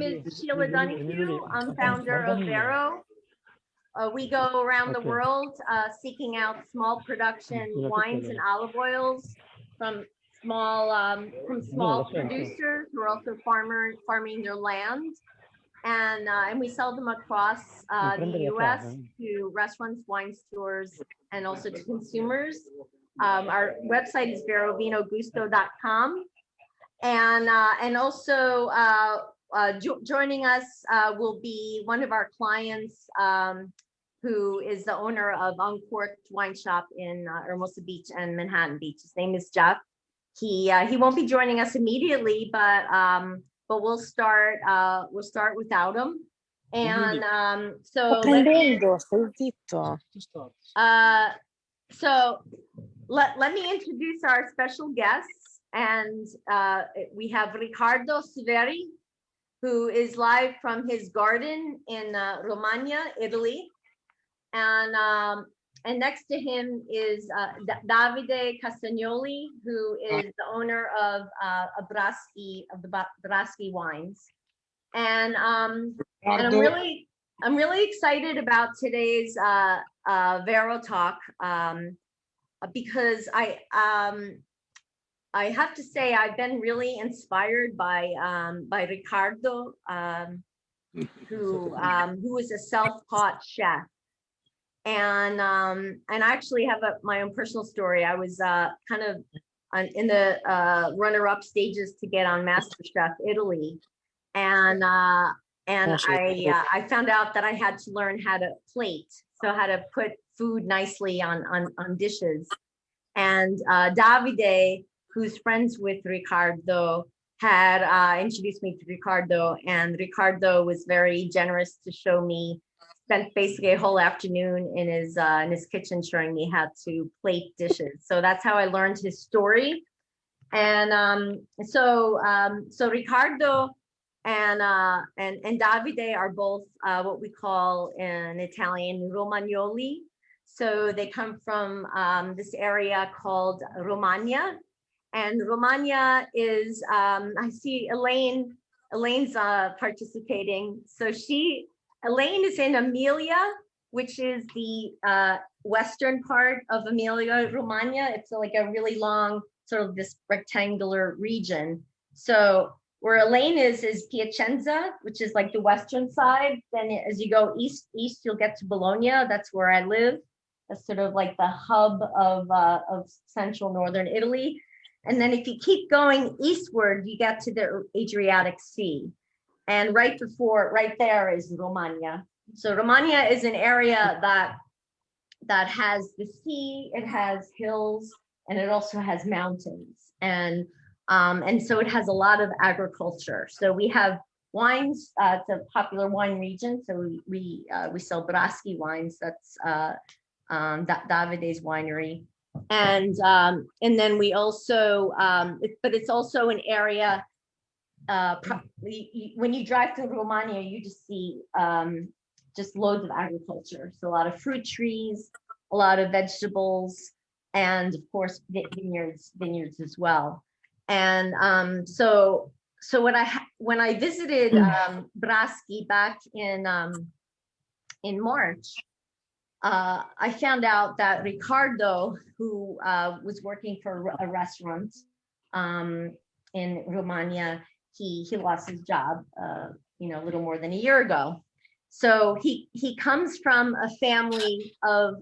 name is Sheila Donahue. I'm founder of Vero. We go around the world seeking out small production wines and olive oils from small producers who are also farming their land, and we sell them across the U.S. to restaurants, wine stores, and also to consumers. Our website is verovinogusto.com, and also joining us will be one of our clients, who is the owner of Uncorked Wine Shop in Hermosa Beach and Manhattan Beach. His name is Jeff. He won't be joining us immediately, but we'll start without him. And so let me introduce our special guests. And we have Riccardo Severi, who is live from his garden in Romagna, Italy. And next to him is Davide Castagnoli, who is the owner of the Braschi wines. And I'm really excited about today's Vero talk, because I have to say I've been really inspired by Riccardo, who is a self-taught chef. And I actually have my own personal story. I was kind of in the runner-up stages to get on MasterChef Italy, and I found out that I had to learn how to plate, so how to put food nicely on dishes. And Davide, who's friends with Riccardo, had introduced me to Riccardo, and Riccardo was very generous to show me. Spent basically a whole afternoon in his kitchen showing me how to plate dishes. So that's how I learned his story. And so Riccardo and Davide are both what we call in Italian Romagnoli. So they come from this area called Romagna, and Romagna is I see Elaine's participating. So Elaine is in Emilia, which is the western part of Emilia-Romagna. It's like a really long, sort of this rectangular region. So where Elaine is Piacenza, which is like the western side. Then as you go east, you'll get to Bologna. That's where I live. That's sort of like the hub of central northern Italy. And then if you keep going eastward, you get to the Adriatic Sea. And right there is Romagna. So Romagna is an area that has the sea, it has hills, and it also has mountains. And so it has a lot of agriculture. So we have wines. It's a popular wine region. So we sell Braschi wines. That's Davide's winery. And then we also, but it's also an area. When you drive through Romagna, you just see just loads of agriculture. So a lot of fruit trees, a lot of vegetables, and of course vineyards as well. And so when I visited Braschi back in March, I found out that Riccardo, who was working for a restaurant in Romagna, he lost his job, a little more than a year ago. So he comes from a family of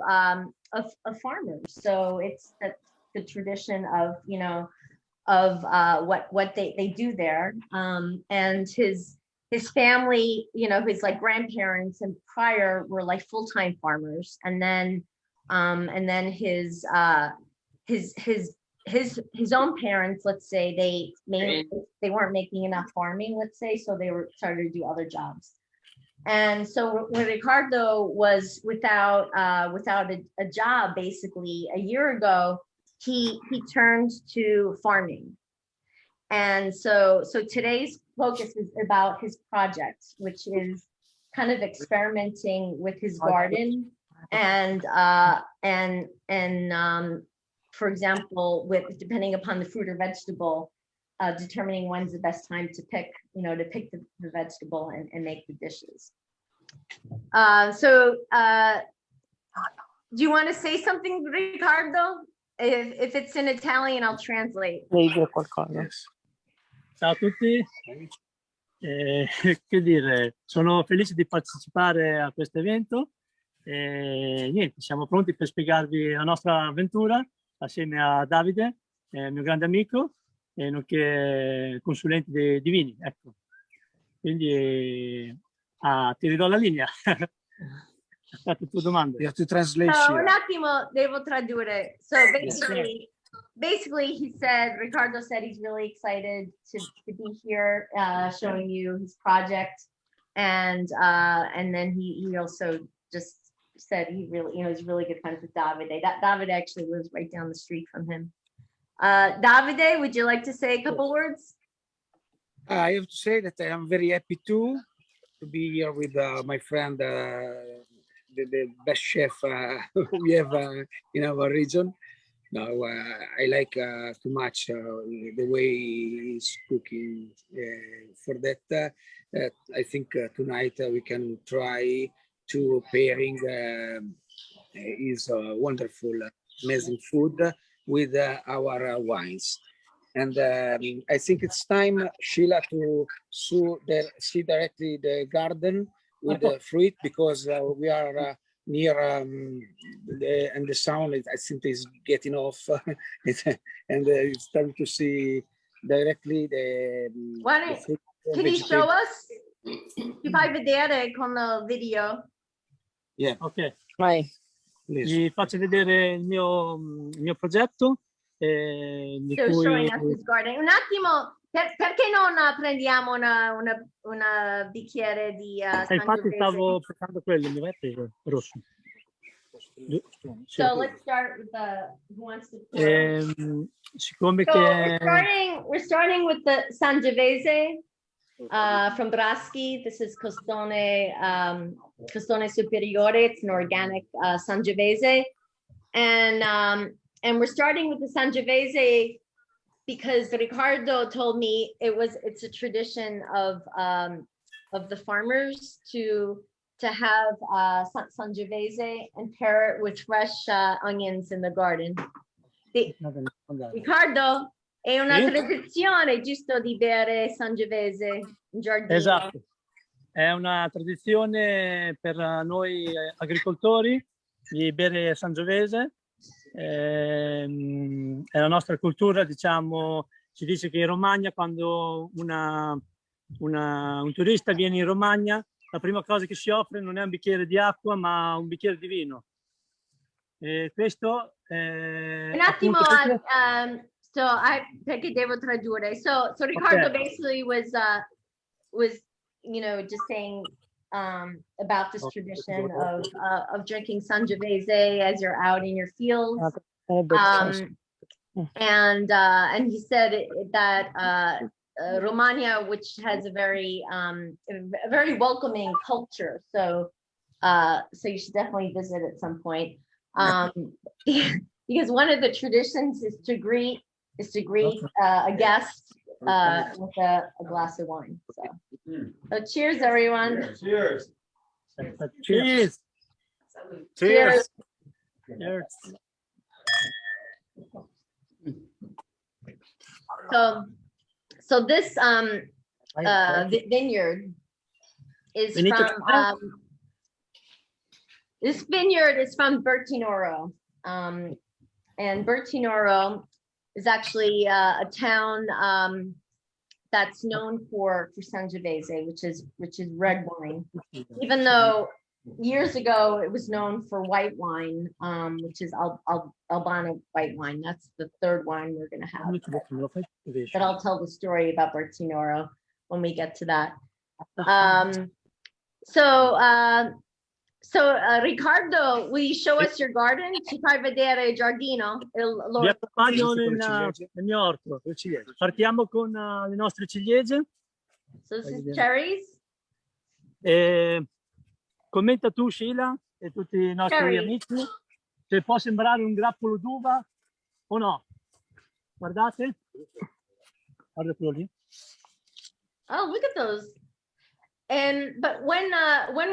farmers. So it's the tradition of what they do there. And his family, his like grandparents and prior were like full-time farmers, and then his own parents, let's say, they weren't making enough farming, let's say, so they started to do other jobs. And so when Riccardo was without a job basically a year ago, he turned to farming. And so today's focus is about his project, which is kind of experimenting with his garden and for example, depending upon the fruit or vegetable, determining when's the best time to pick, the vegetable and make the dishes. Do you want to say something, Riccardo? If it's in Italian, I'll translate. Yes. Ciao a tutti. Che dire, sono felice di partecipare a questo evento. Niente, siamo pronti per spiegarvi la nostra avventura assieme a Davide, mio grande amico, e nonché consulente di vini. Ecco. Quindi ti ridò la linea. Aspetta tue domande. You have to translate. Un attimo, devo tradurre. So basically he said, Riccardo said he's really excited to be here, showing you his project. And then he also just said he really, he's really good friends with Davide. Davide actually lives right down the street from him. Davide, would you like to say a couple words? I have to say that I am very happy to be here with my friend, the best chef we have in our region. Now, I like too much the way he's cooking. For that, I think tonight we can try to pairing his wonderful, amazing food with our wines. And I think it's time, Sheila, to see directly the garden with the fruit, because we are near and the sound, I think, is getting off. And it's time to see directly the fruit. Can you show us? Ti fai vedere con il video? Yeah. Ok. Vai. Vi faccio vedere il mio progetto. Di cui... showing us his garden. Un attimo, perché non prendiamo una bicchiere di infatti stavo portando quello, mi vai preso rosso. So let's start with who wants to pour. Siccome so che we're starting with the Sangiovese from Braschi. This is Costone Superiore. It's an organic Sangiovese, and we're starting with the Sangiovese because Riccardo told me it's a tradition of the farmers to have Sangiovese and pair it with fresh onions in the garden. Riccardo, è una tradizione giusto di bere Sangiovese in giardino. Esatto, è una tradizione per noi agricoltori di bere Sangiovese. È la nostra cultura, diciamo. Si dice che in Romagna, quando un turista viene in Romagna, la prima cosa che si offre non è un bicchiere di acqua ma un bicchiere di vino, e questo un attimo, perché devo tradurre. So Riccardo basically was just saying about this tradition of drinking Sangiovese as you're out in your fields. And he said that Romagna, which has a very welcoming culture, so you should definitely visit at some point. Because one of the traditions is to greet a guest with a glass of wine. So cheers, everyone. Cheers. Cheers. Cheers. Cheers. So this vineyard is from Bertinoro, and Bertinoro is actually a town that's known for Sangiovese, which is red wine. Even though years ago it was known for white wine, which is Albano white wine. That's the third wine we're going to have. But I'll tell the story about Bertinoro when we get to that. So Riccardo, will you show us your garden? Ci fai vedere il giardino? Vi accompagno nel mio orto. Partiamo con le nostre ciliegie. So this is cherries. Commenta tu, Sheila, e tutti i nostri amici, se può sembrare un grappolo d'uva o no. Guardate. Guarda quello lì. Oh, look at those. But when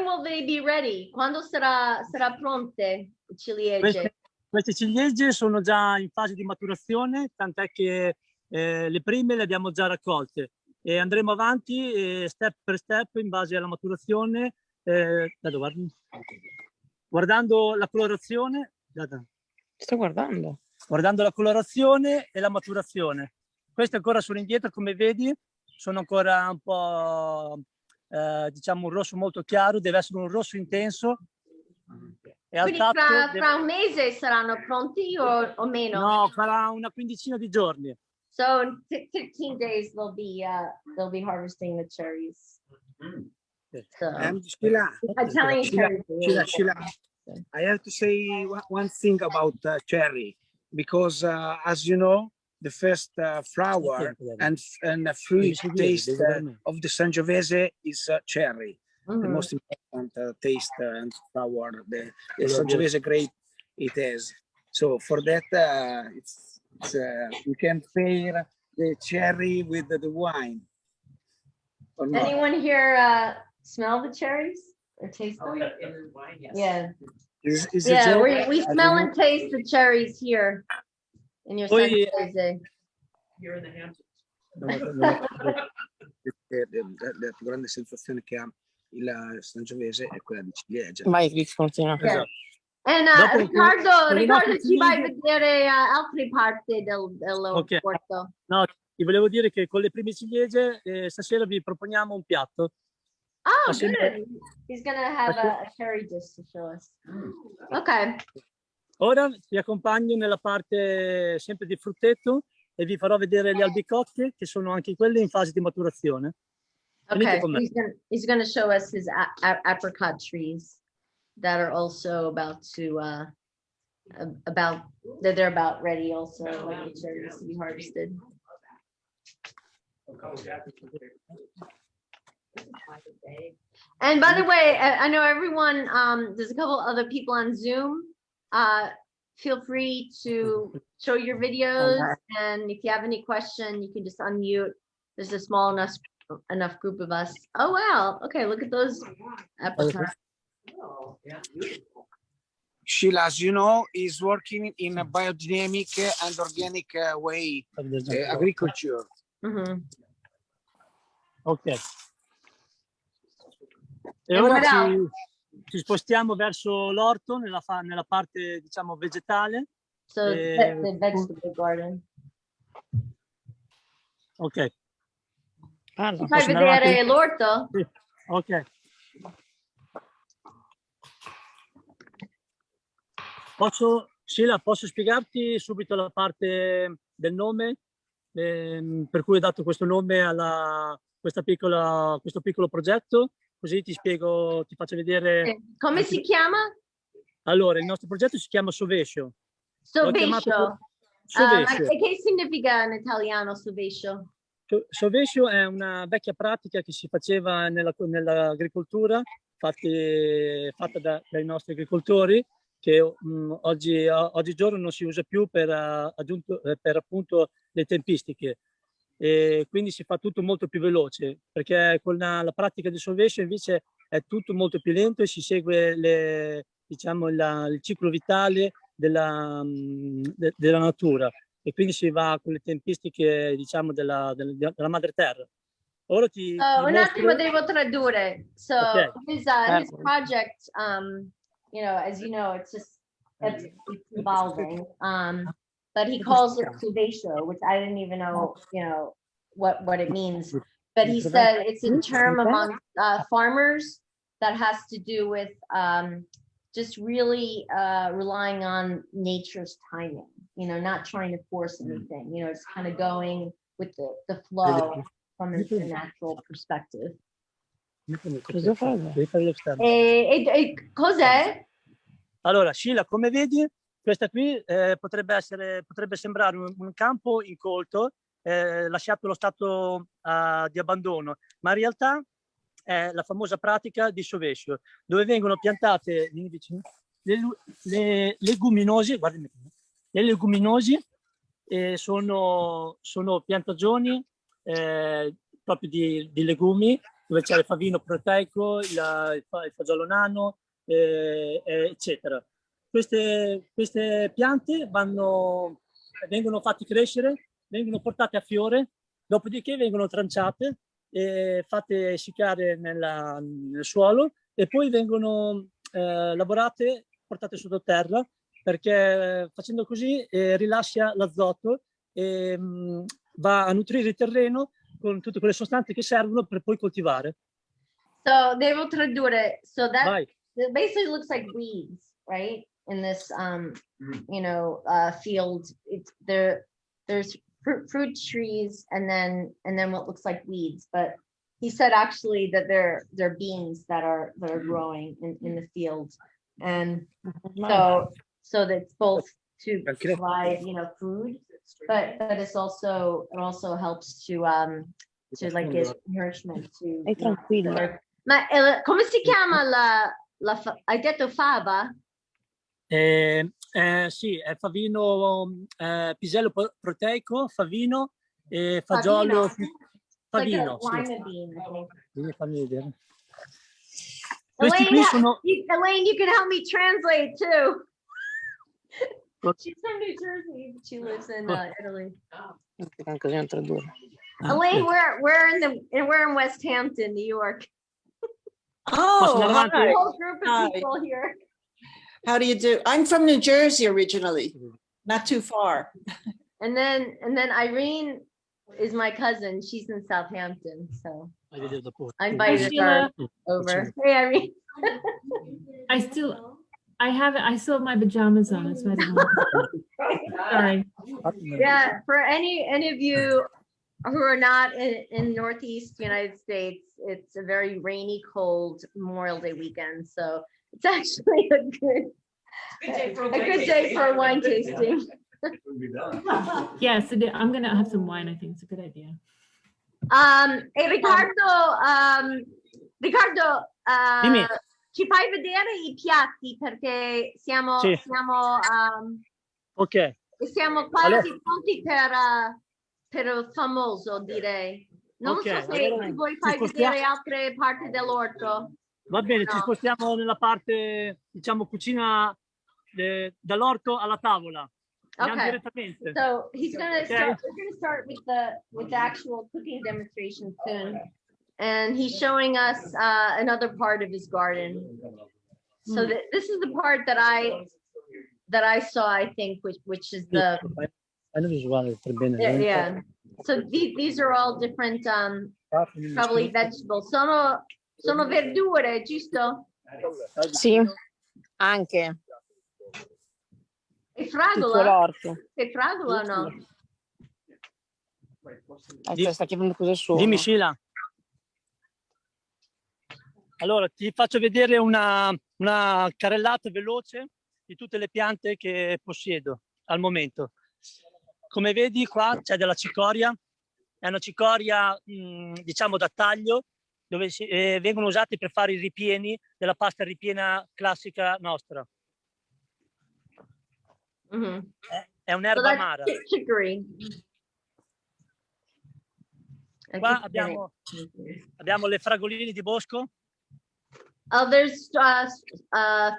will they be ready? Quando sarà pronte il ciliegie? Queste ciliegie sono già in fase di maturazione, tant'è che le prime le abbiamo già raccolte e andremo avanti step per step in base alla maturazione, guardando la colorazione. Sto guardando. Guardando la colorazione e la maturazione. Queste ancora sono indietro, come vedi, sono ancora un po', diciamo, un rosso molto chiaro, deve essere un rosso intenso. E al Quindi tatto fra un mese saranno pronti o meno? No, farà una quindicina di giorni. So in 15 days they'll be harvesting the cherries. So, Sheila, Italian cherries. Sheila, I have to say one thing about cherry, because as you know, the first flower and fruit taste of the Sangiovese is cherry. The most important taste and flower the Sangiovese grape it has. So for that, you can pair the cherry with the wine. Or not. Anyone here smell the cherries or taste them? In wine, yes. Yeah. Is a Yeah, joke. we smell and taste the cherries here in your Poi- Sangiovese. You're in the Hamptons. La più grande sensazione che ha il Sangiovese è quella di ciliegia. Vai, Chris, continua. Yeah. And Dopo- Riccardo ci vai a vedere altre parti Ok. dell'orto. No, ti volevo dire che con le prime ciliegie stasera vi proponiamo un piatto. Oh, Facciamo- good. He's gonna have a cherry dish to show us. Okay. Ora vi accompagno nella parte sempre di frutteto e vi farò vedere le albicocche, che sono anche quelle in fase di maturazione. Venite Okay. con me. He's gonna show us his apricot trees that are also about ready also, like the cherries to be harvested. And by the way, I know everyone, there's a couple other people on Zoom. Feel free to show your videos, and if you have any question, you can just unmute. There's a small enough group of us. Oh, wow. Okay, look at those apricots. Oh, yeah, beautiful. Sheila, as you know, is working in a biodynamic and organic way, agriculture. Mhm. Ok. E And ora what else? ci spostiamo verso l'orto, nella parte, diciamo, vegetale. So Eh, the vegetable garden. Ok. Parla. Fai Posso andare vedere avanti? l'orto? Sì. Ok. Sheila, posso spiegarti subito la parte del nome, per cui ho dato questo nome a questo piccolo progetto, così ti spiego, ti faccio vedere. Come si chiama? Allora, il nostro progetto si chiama Sovescio. L'ho chiamato Sovescio. Sovescio. E che significa in italiano Sovescio? Sovescio è una vecchia pratica che si faceva nell'agricoltura, fatta dai nostri agricoltori, che oggigiorno non si usa più per appunto le tempistiche. E quindi si fa tutto molto più veloce, perché con la pratica di Sovescio invece è tutto molto più lento e si segue diciamo, il ciclo vitale della natura, e quindi si va con le tempistiche, diciamo, della madre terra. Ora Un attimo devo tradurre. So Okay. his project, as you know, it's evolving. But he calls it Suvescio, which I didn't even know, what it means. But he said it's a term among farmers that has to do with just really relying on nature's timing, not trying to force anything, it's kind of going with the flow from a natural perspective. Cosa fai? E cos'è? Allora, Sheila, come vedi, questa qui potrebbe sembrare un campo incolto, lasciato allo stato di abbandono, ma in realtà è la famosa pratica di Sovescio, dove vengono piantate le leguminosi, guardami, le leguminosi sono piantagioni proprio di legumi, dove c'è il favino proteico, il fagiolo nano, eccetera. Queste piante vengono fatte crescere, vengono portate a fiore, dopodiché vengono tranciate e fatte essiccare nel suolo e poi vengono lavorate, portate sottoterra, perché facendo così rilascia l'azoto e va a nutrire il terreno con tutte quelle sostanze che servono per poi coltivare. So devo tradurre. So that Vai. it basically looks like weeds, right? In this, field, there's fruit trees and then what looks like weeds. But he said actually that they're beans that are growing in the field, and so that's both to provide food, but it also helps to like give nourishment to. È tranquilla. Ma come si chiama hai detto fava? Sì, è favino, pisello proteico, favino e fagiolo. Favino, like a sì. lima bean, I think. Fammi vedere. Questi qui Elaine, sono... Elaine, you can help me translate too. She's from New Jersey, but she lives in Italy. Così non tradurre. Elaine, we're in West Hampton, New York. Posso andare Oh, avanti? A hi. whole group of Hi. people here. How do you do? I'm from New Jersey originally, not too far. And then Irene is my cousin. She's in Southampton, so Vai vedere dopo. I invited her over. Hey, Irene. I still have my pajamas on. That's why I didn't want to. Sorry. Yeah, for any of you who are not in Northeast United States, it's a very rainy, cold Memorial Day weekend. So it's actually a good day for wine tasting. Yes, I'm gonna have some wine. I think it's a good idea. E Riccardo, Dimmi. ci fai vedere i piatti perché siamo Sì. Ok. siamo quasi Allora. pronti per il famoso, direi. Non Ok, so se allora vuoi ci far spostiamo. vedere altre parti dell'orto. Va bene, ci No. spostiamo nella parte, diciamo, cucina dall'orto alla tavola. Andiamo Okay. direttamente. So he's gonna Okay. start. We're gonna start with the actual cooking demonstration soon, and he's showing us another part of his garden. So this is the part that I saw, I think, which is the yeah. So these are all different probably vegetables. Sono verdure, giusto? Sì, anche. E Tutto fragola? l'orto. E fragola o no? Sta chiedendo cosa sono. Dimmi, Sheila. Allora, ti faccio vedere una carrellata veloce di tutte le piante che possiedo al momento. Come vedi qua c'è della cicoria, è una cicoria diciamo da taglio, dove vengono usati per fare i ripieni della pasta ripiena classica nostra. Mm-hmm. È un'erba amara. Chicory. Qua abbiamo le fragoline di bosco. Oh, there's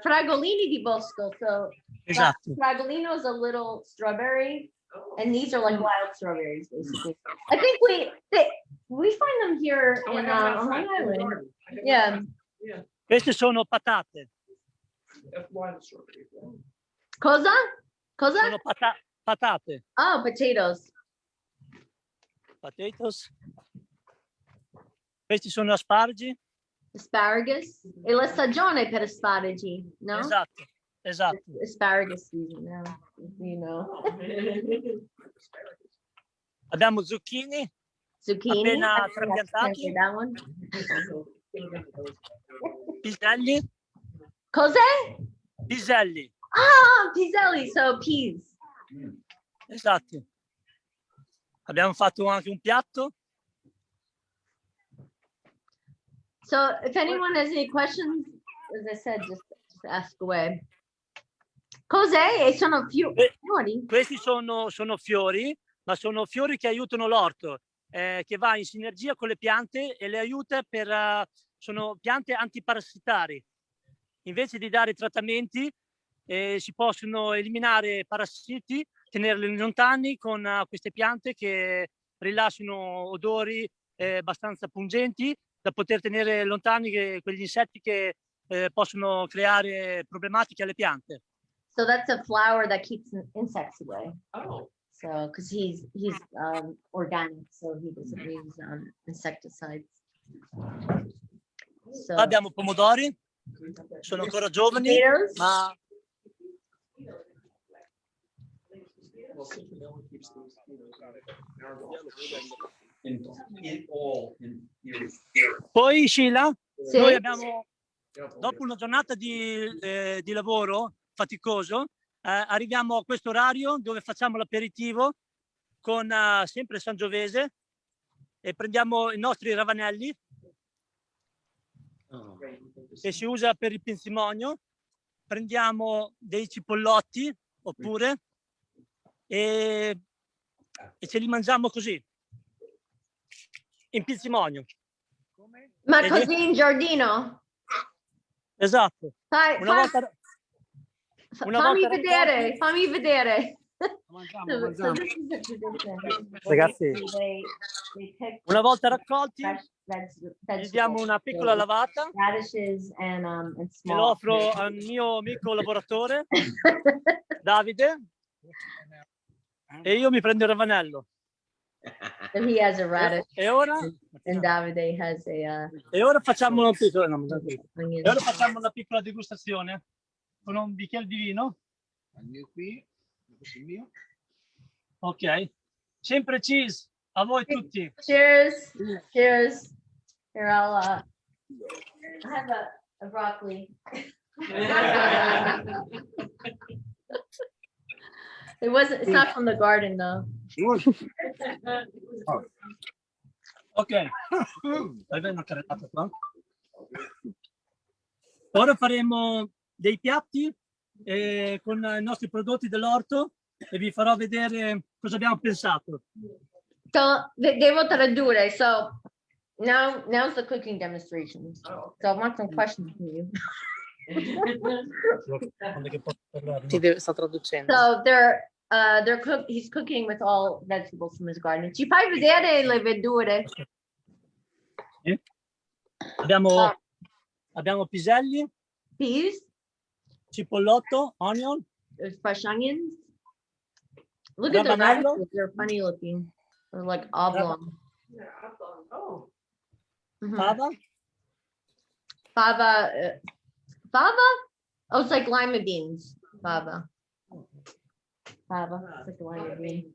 fragolini di bosco. So Esatto. fragolino is a little strawberry, and these are like wild strawberries, basically. I think we find them here in on Long Island. Yeah. Queste sono patate. Cosa? Sono patate. Oh, potatoes. Potatoes. Questi sono asparagi. Asparagus. E la stagione per asparagi, no? Esatto. Asparagus season, yeah. You know. Abbiamo zucchini. Zucchini. Appena I think trapiantati. that one. Piselli. Cos'è? Piselli. Ah, piselli, so peas. Esatto. Abbiamo fatto anche un piatto. So if anyone has any questions, as I said, just ask away. Cos'è? E sono fiori? Questi sono fiori, ma sono fiori che aiutano l'orto. che va in sinergia con le piante e le aiuta sono piante antiparassitari. Invece di dare trattamenti, si possono eliminare parassiti, tenerli lontani con queste piante che rilasciano odori abbastanza pungenti da poter tenere lontani quegli insetti che possono creare problematiche alle piante. So that's a flower that keeps insects away. Oh, So, because he's organic, so he doesn't use insecticides. So, Abbiamo pomodori, sono ancora giovani, potatoes. ma poi Sheila, Sì. noi abbiamo, dopo una giornata di lavoro faticoso, arriviamo a questo orario dove facciamo l'aperitivo con sempre Sangiovese e prendiamo i nostri ravanelli che si usa per il pinzimonio, prendiamo dei cipollotti oppure e ce li mangiamo così in pinzimonio. Ma Vedi? così in giardino? Esatto. Fai, Una volta fammi volta vedere, raccolti- fammi vedere. Mangiamo, So mangiamo. this is a tradition. Ragazzi, They pick una volta raccolti, fresh gli diamo una piccola vegetables, lavata radishes and e lo small. offro al mio amico lavoratore Davide e io mi prendo il ravanello. So he has a radish E ora, and Davide has facciamo una piccola, onion. e ora facciamo una piccola degustazione con un bicchiere di vino. Il mio qui, questo è il mio. Ok, sempre cheese a voi tutti. Cheers. Cheers. Here, I have a broccoli. It's not from the garden though. Ok, vai bene una carrellata qua. Ora faremo dei piatti con i nostri prodotti dell'orto e vi farò vedere cosa abbiamo pensato. So devo tradurre. So now's the cooking demonstration. So I want some questions from you. Sta traducendo. So he's cooking with all vegetables from his garden. Ci fai vedere le verdure? Sì. Abbiamo piselli, Peas, cipollotto, onion, there's fresh onions. Look at the Ravanello. radishes, they're funny looking. They're like oblong. yeah, I thought, oh, Mhm. fava, Fava, fava? Oh, it's like lima beans. Fava. Fava, it's like a lima bean.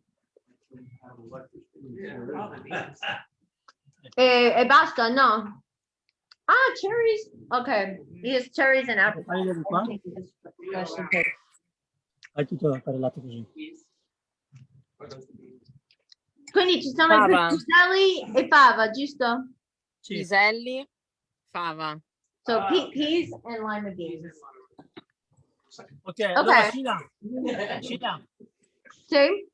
E basta, no. Ah, cherries. Okay, he has cherries and apples. Fai vedere qua. I think he just fresh and picked. Hai tutto carellato così. Quindi ci sono Fava. i piselli e fava, giusto? Sì. Piselli, fava. So peas and lima beans. Ok, allora Sheila, Sì?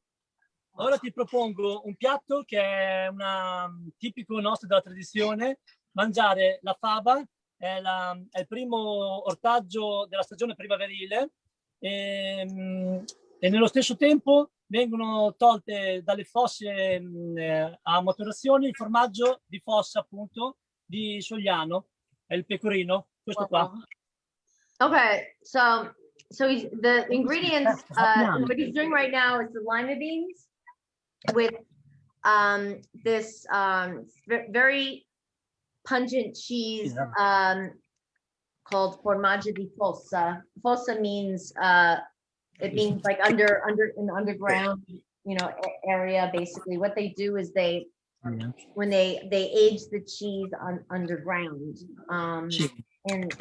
ora ti propongo un piatto che è tipico nostro della tradizione, mangiare la fava, è il primo ortaggio della stagione primaverile e nello stesso tempo vengono tolte dalle fosse a maturazione il formaggio di fossa appunto di Sogliano, è il pecorino, questo qua. Okay, so the ingredients, what he's doing right now is the lima beans with this very pungent cheese called formaggio di fossa. Fossa means it means like under an underground, area. Basically, what they do is when they age the cheese underground, and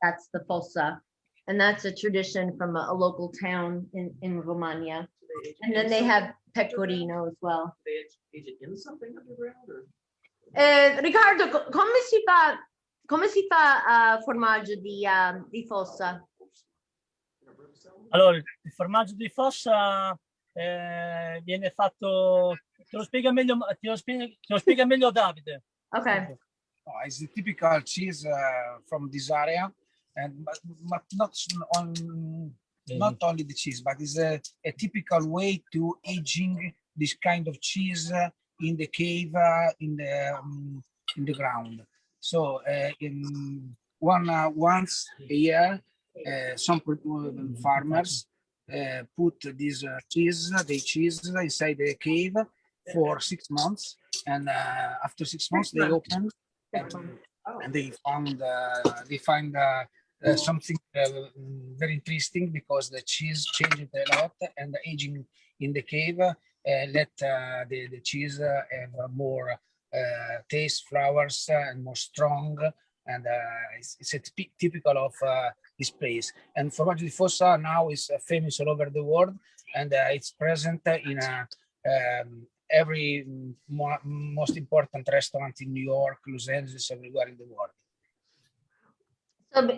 that's the fossa, and that's a tradition from a local town in Romagna. And then they have pecorino as well. They age it in something underground or? Riccardo, come si fa formaggio di fossa? Allora, il formaggio di fossa viene fatto, te lo spiega meglio, te lo spiega meglio Davide. Okay. Oh, it's a typical cheese from this area, and but not only the cheese, but it's a typical way to aging this kind of cheese in the cave in the ground. So once a year, some farmers put this cheese inside the cave for 6 months, and after 6 months they open and they find something very interesting, because the cheese changed a lot, and the aging in the cave let the cheese have more taste, flowers, and more strong, and it's a typical of this place. And Formaggio di Fossa now is famous all over the world, and it's present in every most important restaurant in New York, Los Angeles, everywhere in the world.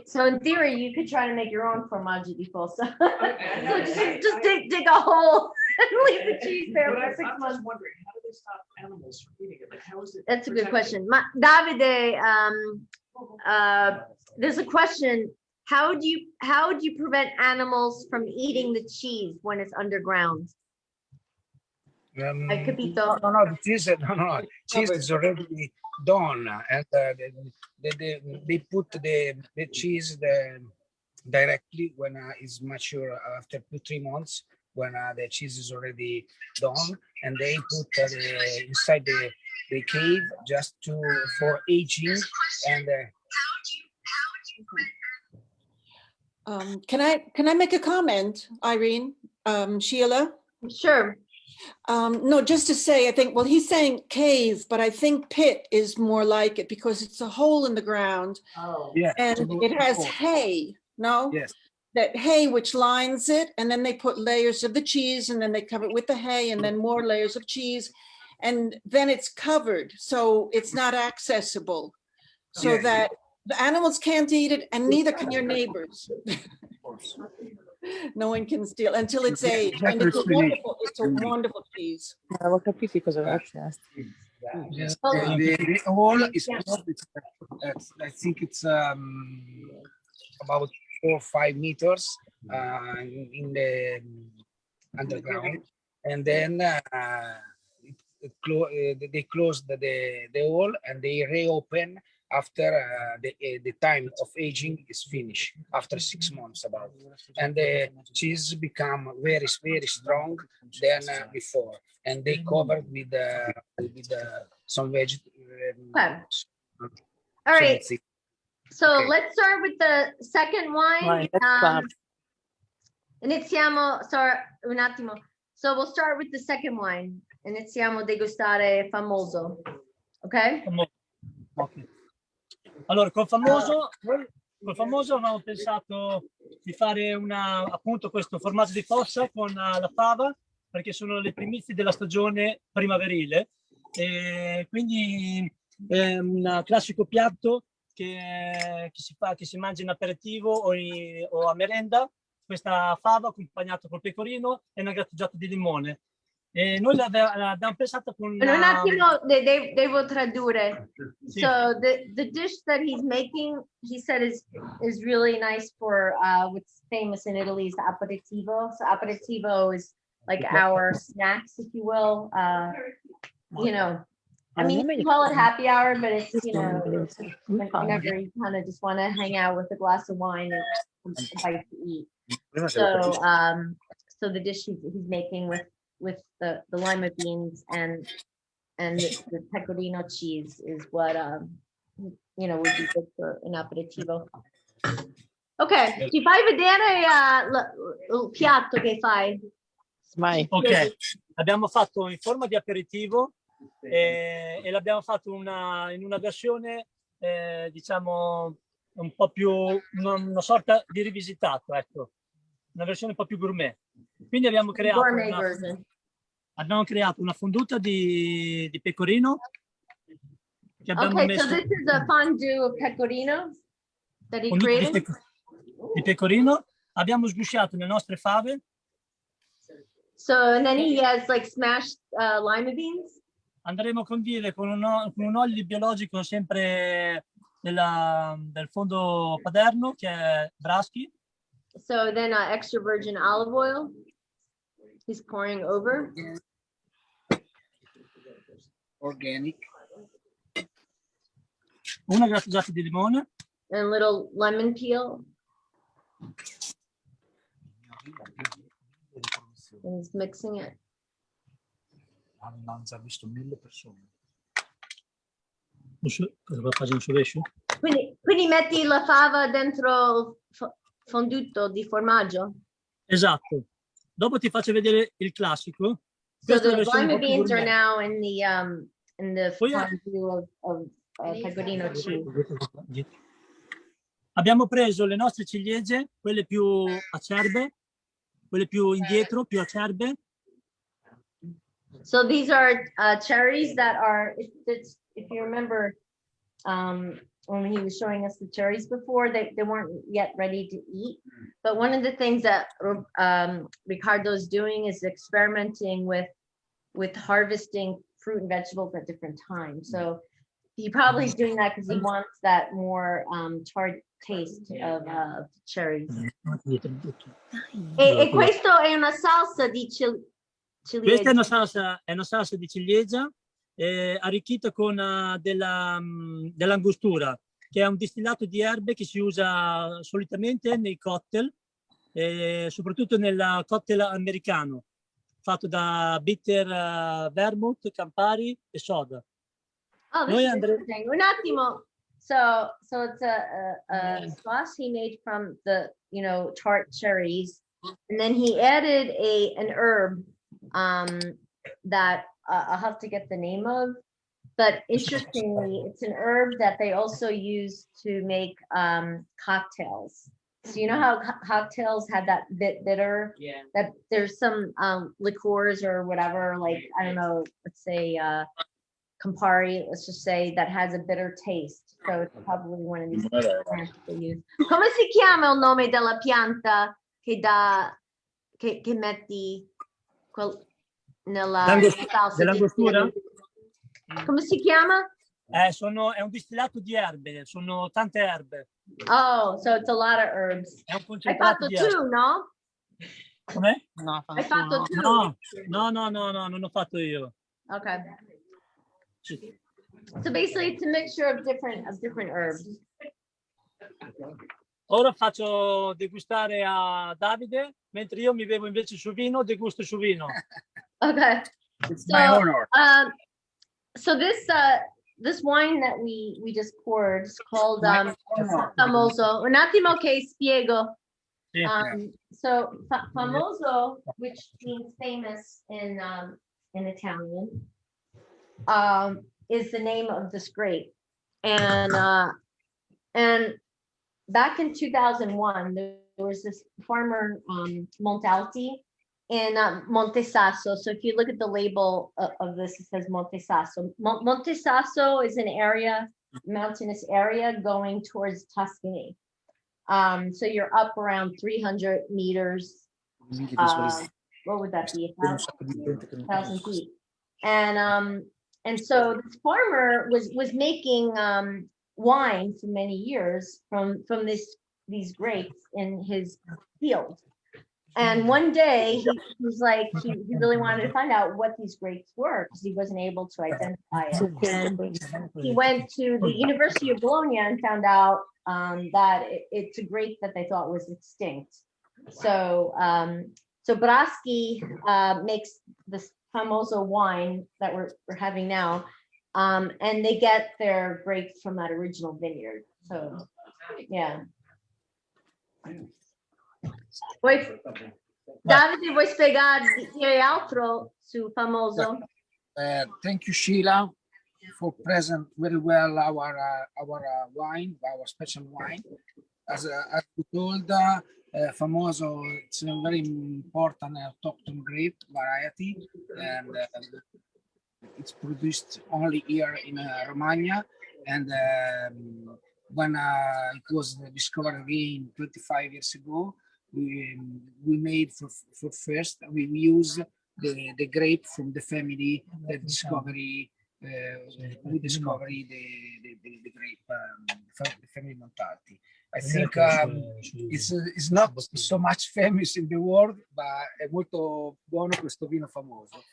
So in theory, you could try to make your own formaggio di fossa. So just dig a hole and leave the cheese there But for 6 I'm months. just wondering, how do they stop animals from eating it? Like, how is it? That's a good protected? question. Davide, there's a question. How do you prevent animals from eating the cheese when it's underground? Hai capito? No, the cheese, no, cheese is already done, and they put the cheese directly when it's mature after 2-3 months, when the cheese is already done, and they put inside the cave just for aging. And Can I make a comment, Irene, Sheila? Sure. No, just to say, I think, well, he's saying cave, but I think pit is more like it, because it's a hole in the ground Oh. yeah, and it has hay, no? yes, That hay which lines it, and then they put layers of the cheese, and then they cover it with the hay, and then more layers of cheese, and then it's covered, so it's not accessible. So Yeah. that the animals can't eat it, and neither can your neighbors. of course. No one can steal until it's aged, and Exactly. it's a wonderful cheese. Non avevo capito cosa aveva chiesto. Yes, the hole is I think it's about 4 or 5 meters in the underground, and then they close the hole, and they reopen after the time of aging is finished, after 6 months about, and the cheese become very strong than before, and they covered with some vegetables. Okay. All right. So Okay. let's start with the second wine. Right, let's start. Iniziamo, sorry, un attimo. So we'll start with the second wine. Iniziamo a degustare famoso. Okay? Okay. Allora, col famoso avevamo pensato di fare appunto questo formaggio di fossa con la fava, perché sono le primizie della stagione primaverile, e quindi è un classico piatto che si mangia in aperitivo o a merenda, questa fava accompagnata col pecorino e una grattugiata di limone. E noi l'abbiamo pensata con Un attimo, devo tradurre. Sì. So the dish that he's making, he said is really nice for what's famous in Italy is the aperitivo. So aperitivo is like our snacks, if you will. You know, I mean, you can call it happy hour, but it's, you know, like whenever you kind of just want to hang out with a glass of wine and a bite to eat. So so the dish he's making with the lima beans and the pecorino cheese is what you know would be good for an aperitivo. Ok, ci fai vedere il piatto che fai? Vai. Ok, l'abbiamo fatto in forma di aperitivo e l'abbiamo fatto in una versione diciamo un po' più una sorta di rivisitato, ecco, una versione un po' più gourmet. Quindi abbiamo creato una fonduta di pecorino che abbiamo messo. So this is a fondue of pecorino that he Fonduta created. di pecorino, abbiamo sgusciato le nostre fave So, and then he has like smashed lima beans. Andremo a condire con con un olio biologico sempre del fondo paderno, che è Braschi. So then extra virgin olive oil he's pouring over. Organic. Una grattugiata di limone. And little lemon peel. And he's mixing it. Hanno già visto 1000 persone. Cosa va a fare in sovescio? Quindi metti la fava dentro il fondutto di formaggio. Esatto. Dopo ti faccio vedere il classico. So Questa è la the versione lima un po' più beans are gourmet. now in the Oh, yeah. fondue of pecorino cheese. Abbiamo preso le nostre ciliegie, quelle più acerbe, quelle più indietro, più acerbe. So these are cherries that are, if you remember, when he was showing us the cherries before, they weren't yet ready to eat. But one of the things that Ricardo's doing is experimenting with harvesting fruit and vegetables at different times. So he probably is doing that because he wants that more tart taste of cherries. E questo è una salsa di ciliegie. Questa è una salsa di ciliegia arricchita con dell'angostura, che è un distillato di erbe che si usa solitamente nei cocktail, soprattutto nel cocktail americano, fatto da bitter vermouth, Campari e soda. Oh, this is interesting. Un attimo. So it's a sauce he made from the, tart cherries, and then he added an herb that I'll have to get the name of, but interestingly, it's an herb that they also use to make cocktails. So you know how cocktails have that bit bitter? Yeah. That there's some liqueurs or whatever, like, I don't know, let's say Campari, let's just say, that has a bitter taste. So it's probably one of these plants they use. Come si chiama il nome della pianta che metti nella salsa? Dell'angostura? Come si chiama? È un distillato di erbe, sono tante erbe. Oh, so it's a lot of herbs. È un Hai concentrato fatto di erbe. tu, no? Com'è? No, Hai fatto tu? No, non ho fatto io. Okay. Sì. So basically it's a mixture of different herbs. Ora faccio degustare a Davide, mentre io mi bevo invece il suo vino, degusto il suo vino. Okay. It's my honor. So this wine that we just poured is called famoso. Un attimo che spiego. Sì. So famoso, which means famous in Italian, is the name of this grape. And back in 2001, there was this farmer, Montalti, in Montesasso. So if you look at the label of this, it says Montesasso. Montesasso is an area, mountainous area going towards Tuscany. So you're up around 300 meters. What would that be? 1,000 feet. And so this farmer was making wine for many years from these grapes in his field. And one day he was like, he really wanted to find out what these grapes were because he wasn't able to identify it. And he went to the University of Bologna and found out that it's a grape that they thought was extinct. So Braschi makes this famoso wine that we're having now, and they get their grapes from that original vineyard. So yeah. Davide, vuoi dire altro su famoso? Thank you, Sheila, for present very well our wine, our special wine. As we told, famoso, it's a very important autochthon grape variety, and it's produced only here in Romagna. And when it was discovered again 25 years ago, we made for first, we use the grape from the family that discovery who discovered the grape, the family Montalti. I think it's not so much famous in the world, ma è molto buono questo vino famoso.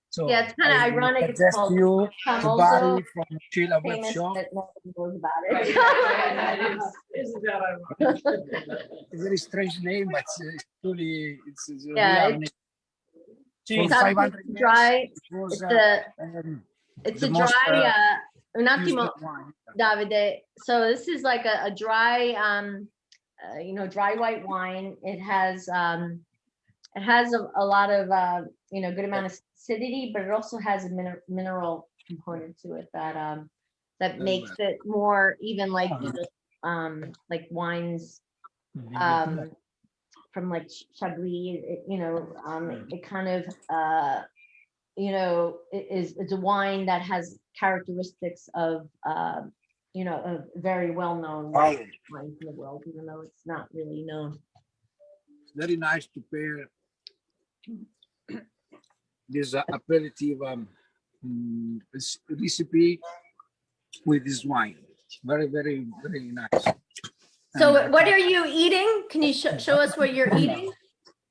So Yeah, it's kind of I ironic. It's suggest called you to buy famoso, from Sheila web famous, shop. but nobody knows about it. Isn't that ironic? It's a very strange name, but it's truly it's a Yeah, real name. For It's 500 years, dry. it was, It's the a most, dry. Un used attimo, wine. Davide. So this is like a dry, dry white wine. It has a lot of good amount of acidity, but it also has a mineral component to it that makes it more even like wines from like Chablis. It kind of it's a wine that has characteristics of a very well-known wine in the world, even though it's not really known. It's very nice to pair this aperitif recipe with this wine. Very, very, very nice. So And, what are you eating? Can you show us what you're eating?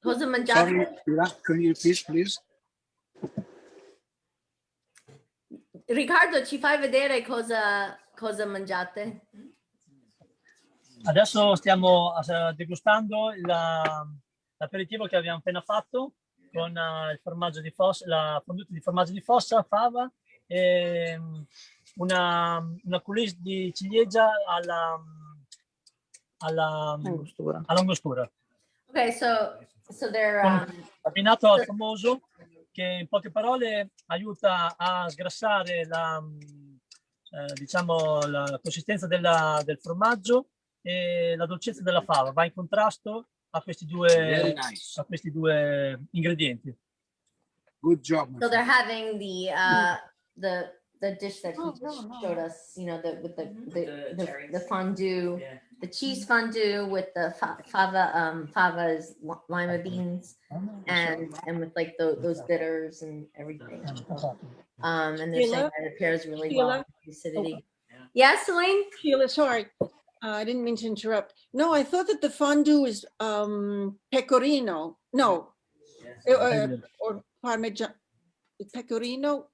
Cosa mangiate? sorry, Sheila, can you repeat, please? Riccardo, ci fai vedere cosa mangiate? Adesso stiamo degustando l'aperitivo che abbiamo appena fatto con il formaggio di fossa, la fondue di formaggio di fossa, fava e una coulis di ciliegia all'angostura. Okay, so they're Abbinato al famoso, che in poche parole aiuta a sgrassare la consistenza del formaggio e la dolcezza della fava. Va in contrasto a questi due ingredienti. Good job. they're having the dish that he just showed us, with the fondue, the cheese fondue with the fava's lima beans and with like those bitters and everything. And they're saying Sheila? that it pairs really Sheila? well with acidity. Yeah, Celine? Sheila, sorry, I didn't mean to interrupt. No, I thought that the fondue is pecorino. No, or parmigiano. Pecorino.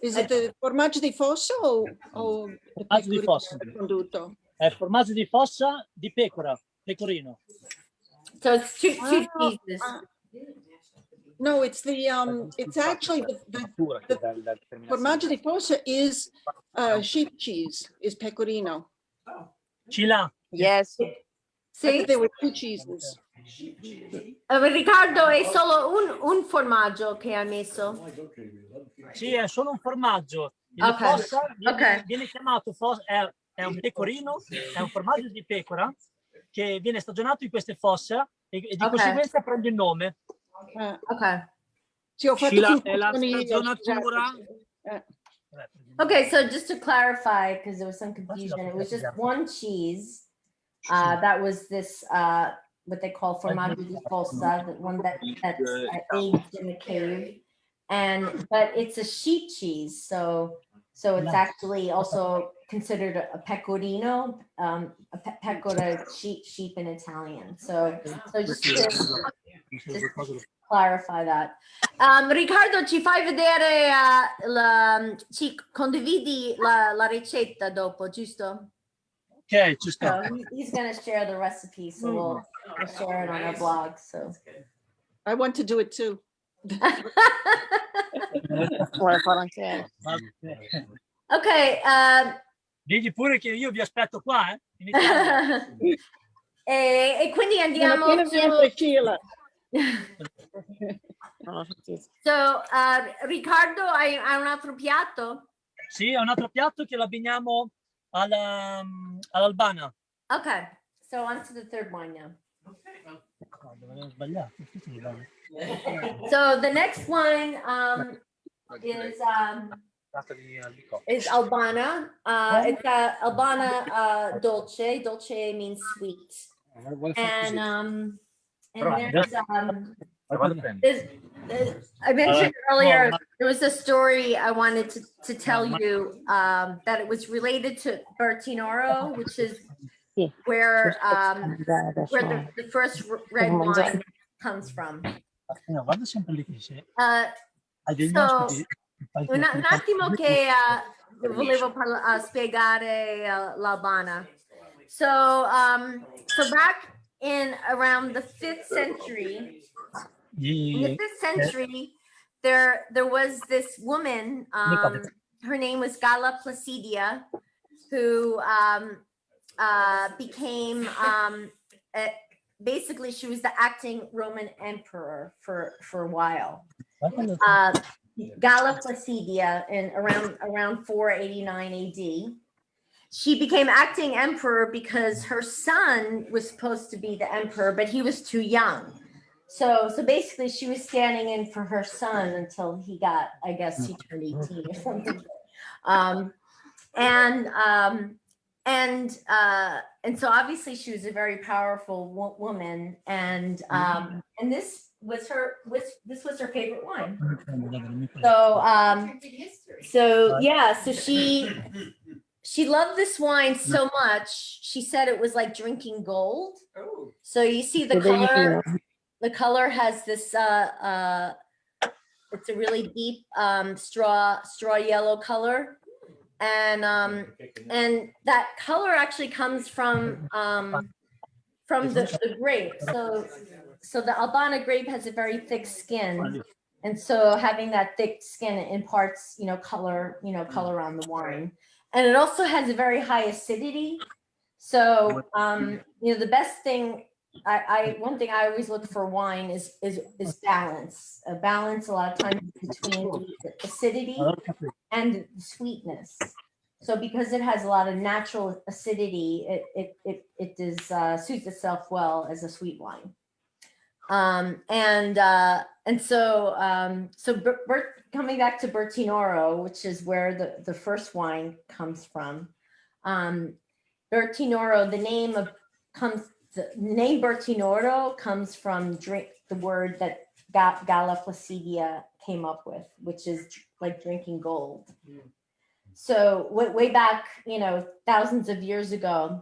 Is it the formaggio di fossa o the Formaggio di fossa. fonduto? È formaggio di fossa di pecora, pecorino. So it's two Ah, cheeses. No, it's it's actually the formaggio di fossa is sheep cheese, is pecorino. Cila. Yes. I See? thought there were two cheeses. Riccardo, è solo un formaggio che ha messo. Sì, è solo un formaggio. Il Ok, fossa ok. viene chiamato è un pecorino, è un formaggio di pecora che viene stagionato in queste fosse e di Ok. conseguenza prende il nome. Okay. Sì, ho fatto Sheila, è la confusione io, stagionatura? scusate. Okay, so just to clarify, because there was some confusion, it was just one cheese. That was this what they call formaggio di fossa, the one that's aged in the cave. But it's a sheep cheese, so it's actually also considered a pecorino, a pecora sheep in Italian. So just to clarify that. Riccardo, ci fai vedere ci condividi la ricetta dopo, giusto? Ok, ci sto. So he's gonna share the recipe, so we'll share it on our blog. So I want to do it too. Vuole fare anche okay. Digli pure che io vi aspetto qua, in Italia. E quindi andiamo Non appena su. Sheila. non ho sentito. So Riccardo, hai un altro piatto? Sì, è un altro piatto che lo abbiniamo all'albana. Okay, so on to the third wine now. Avevo sbagliato. So the next one is Albana. It's Albana dolce. Dolce means sweet. And there's I mentioned earlier, there was a story I wanted to tell you, that it was related to Bertinoro, which is where the first red wine comes from. Guarda sempre lì che c'è. Hai degli So, ospiti. un attimo che volevo spiegare l'Albana. So back in around the 5th century, in the 5th century, there was this woman, her name was Galla Placidia, who became, basically she was the acting Roman emperor for a while. Galla Placidia in around 489 AD. She became acting emperor because her son was supposed to be the emperor, but he was too young. So basically she was standing in for her son until he got, I guess he turned 18 or something. And so obviously she was a very powerful woman, and this was her favorite wine. So yeah, so she loved this wine so much, she said it was like drinking gold. So you see the color has this it's a really deep straw yellow color, and that color actually comes from the grape. So the Albana grape has a very thick skin, and so having that thick skin imparts color on the wine. And it also has a very high acidity. So, the best thing, one thing I always look for wine is balance. A balance a lot of times between the acidity and the sweetness. So because it has a lot of natural acidity, it suits itself well as a sweet wine. Coming back to Bertinoro, which is where the first wine comes from. Bertinoro, the name Bertinoro comes from the word that Galla Placidia came up with, which is like drinking gold. So way back, thousands of years ago,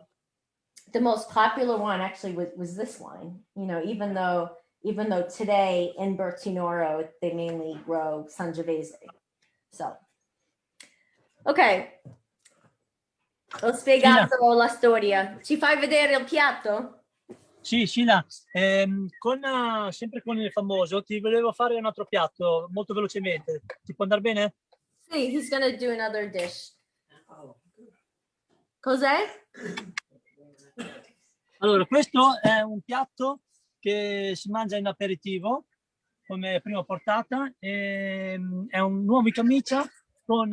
the most popular wine actually was this wine. Even though today in Bertinoro they mainly grow Sangiovese. So, ok, ho spiegato la storia. Ci fai vedere il piatto? Sì, Sheila, sempre con il famoso ti volevo fare un altro piatto molto velocemente. Ti può andare bene? Sì, he's gonna do another dish. Cos'è? Allora, questo è un piatto che si mangia in aperitivo come prima portata. È un uovo in camicia con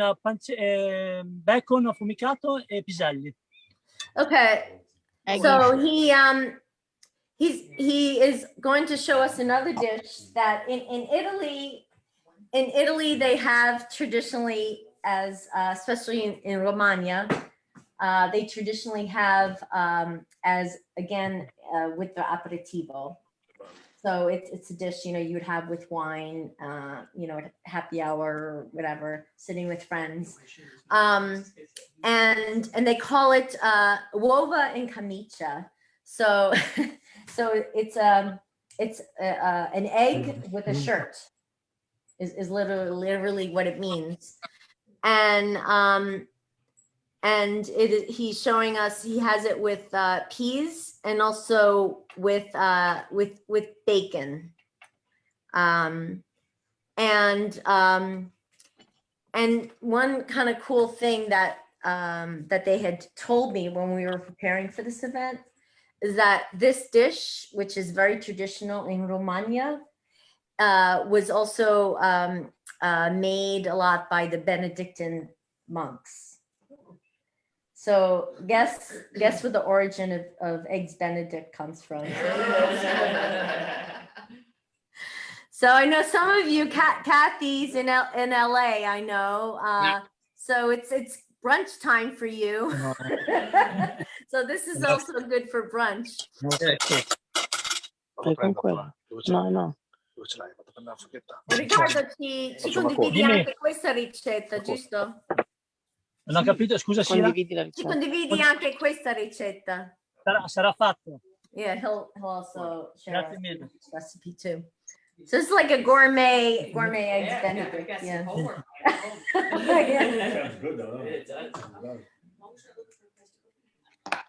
bacon affumicato e piselli. Okay, so he is going to show us another dish that in Italy they have traditionally, as especially in Romagna, they traditionally have as again with the aperitivo. So it's a dish you would have with wine, happy hour or whatever, sitting with friends, and they call it uova in camicia. So it's an egg with a shirt is literally what it means, and he's showing us he has it with peas and also with bacon, and one kind of cool thing that they had told me when we were preparing for this event is that this dish, which is very traditional in Romagna, was also made a lot by the Benedictine monks. So guess where the origin of Eggs Benedict comes from. So I know some of you, Kathy's in LA, I know. So it's brunch time for you. So this is also good for brunch. No. Dove ce l'hai? Fatto prendere la forchetta. Riccardo, ci Faccio una condividi cosa. anche questa ricetta, giusto? Non ho capito, scusa Sira? Condividi la Ci ricetta. condividi anche questa ricetta. Sarà fatto. Yeah, he'll also share Grazie mille. this recipe too. So it's like a gourmet eggs Benedict. Yeah. Sounds good though.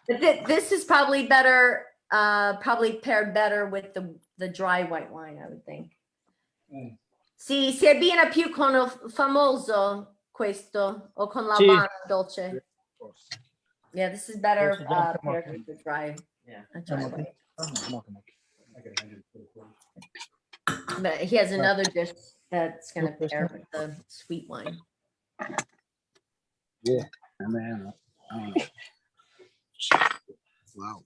But this is probably better, probably paired better with the dry white wine, I would think. Si abbina più con il famoso questo o con Sì. l'Albano dolce. Yeah, this is better Forse già. paired with the dry. A dry white. But he has another dish that's gonna pair with the sweet wine. Yeah, man. Wow.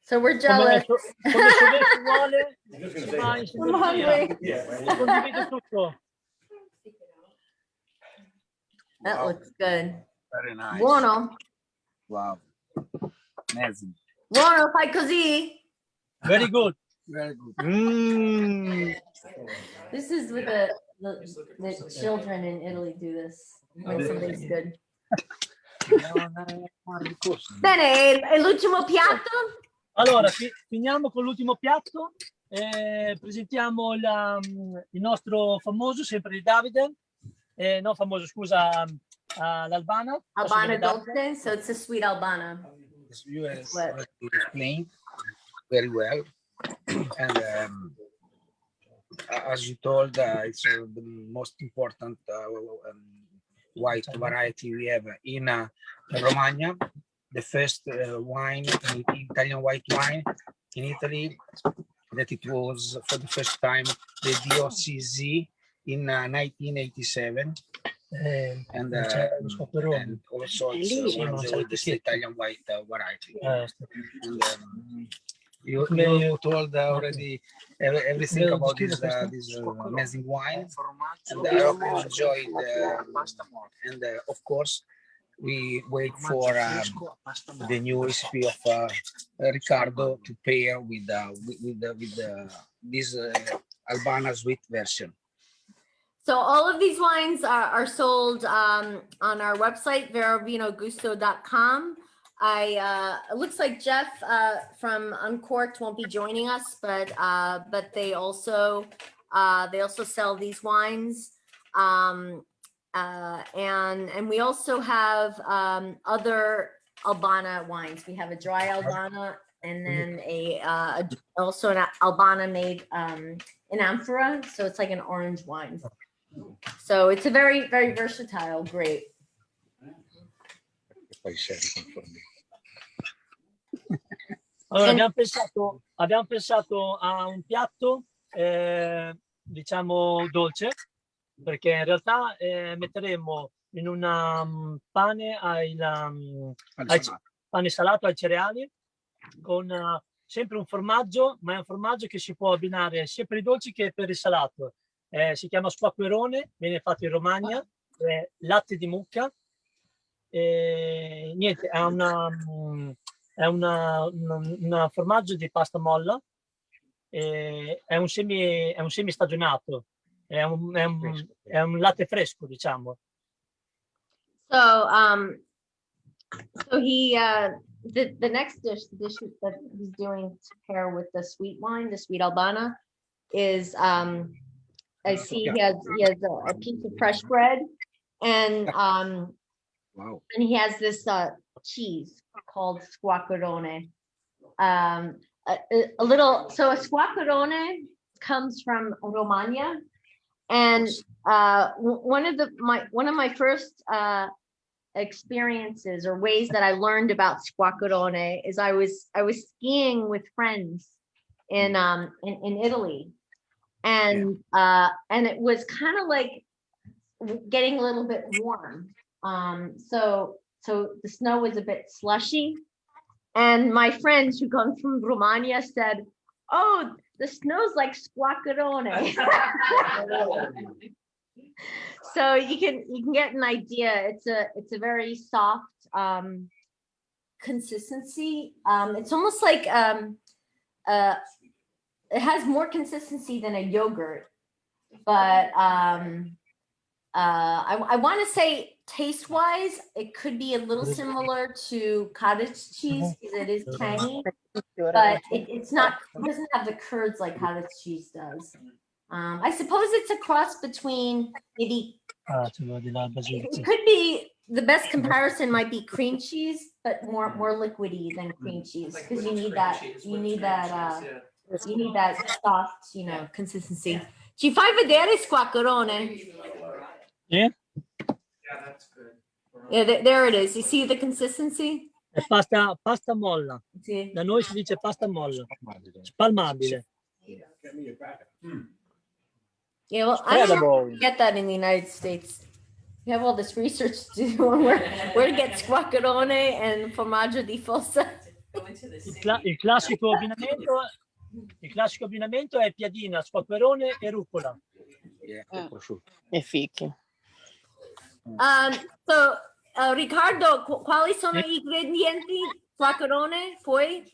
So we're jealous. Come se vuole, si va in I'm hungry. sinergia. Condivido tutto. That looks good. Very nice. Buono. Wow. Amazing. Buono, fai così. Very good. Very good. This is with the children in Italy do this when something's good. Bene, e l'ultimo piatto? Allora, finiamo con l'ultimo piatto. Presentiamo il nostro famoso, sempre di Davide. No, famoso, scusa, l'Albana. Albana dolce, so it's a sweet Albana. You have What? explained very well, and as you told, it's the most important white variety we have in Romagna. The first wine, Italian white wine in Italy, that it was for the first time the DOCZ in 1987. And also it's one of the oldest Italian white variety. And, you told already everything about this amazing wine, and I hope you enjoyed. And of course, we wait for the new recipe of Riccardo to pair with this Albana sweet version. So all of these wines are sold on our website, verovinogusto.com. It looks like Jeff from Uncorked won't be joining us, but they also sell these wines, and we also have other Albana wines. We have a dry Albana, and then also an Albana made in amphora, so it's like an orange wine. So it's a very, very versatile grape. Allora, abbiamo pensato a un piatto, diciamo, dolce, perché in realtà metteremo in un pane pane salato ai cereali, con sempre un formaggio, ma è un formaggio che si può abbinare sia per i dolci che per il salato. Si chiama squacquerone, viene fatto in Romagna, latte di mucca, niente, è un formaggio di pasta molla, è un semi stagionato, è un latte fresco, diciamo. So he the next dish that he's doing to pair with the sweet wine, the sweet Albana, is I see he has a piece of fresh bread, and Wow. and he has this cheese called squacquerone. A squacquerone comes from Romagna, and one of my first experiences or ways that I learned about squacquerone is I was skiing with friends in Italy, and it was kind of like getting a little bit warm. So the snow was a bit slushy, and my friends who come from Romagna said, "Oh, the snow's like squacquerone." So you can get an idea. It's a very soft consistency. It's almost like it has more consistency than a yogurt, but I want to say taste wise, it could be a little similar to cottage cheese because it is tangy, but it's not, it doesn't have the curds like cottage cheese does. I suppose it's a cross between maybe, it could be, the best comparison might be cream cheese, but more liquidy than cream cheese because you need that soft, consistency. Ci fai vedere squacquerone? Yeah? Yeah, that's good. Yeah, there it is. You see the consistency? È pasta molla. Sì. Da noi si dice pasta molla. Spalmabile. Yeah, well, I don't get that in the United States. We have all this research to do on where to get squacquerone and formaggio di fossa. Il classico abbinamento è piadina, squacquerone e rucola. E fichi. So, Riccardo, quali sono gli ingredienti? Squacquerone, poi?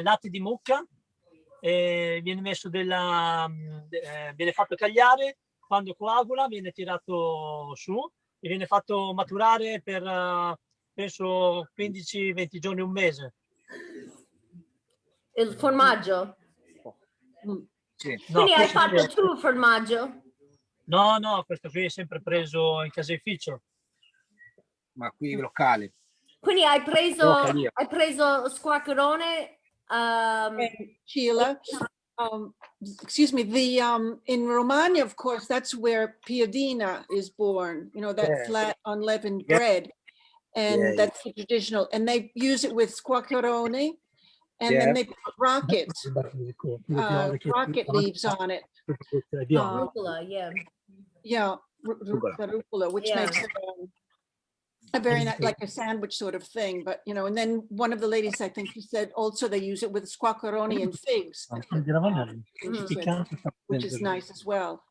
Latte di mucca, viene messo viene fatto cagliare, quando coagula viene tirato su e viene fatto maturare per penso 15-20 giorni, un mese. Il formaggio? Sì. Quindi No, hai fatto tu il formaggio? No, questo qui è sempre preso in caseificio. Ma qui locale. Quindi hai preso squacquerone. Sheila, excuse me, in Romagna, of course, that's where piadina is born, that Yeah. flat unleavened Yeah. bread. And Yeah, that's the traditional, and they use it with squacquerone, and Yeah. then they put rocket leaves on it. Arugula, yeah. Yeah, rucola, which Yeah. makes it a very nice, like a sandwich sort of thing. But and then one of the ladies, I think she said, also they use it with squacquerone and figs, which is nice as well.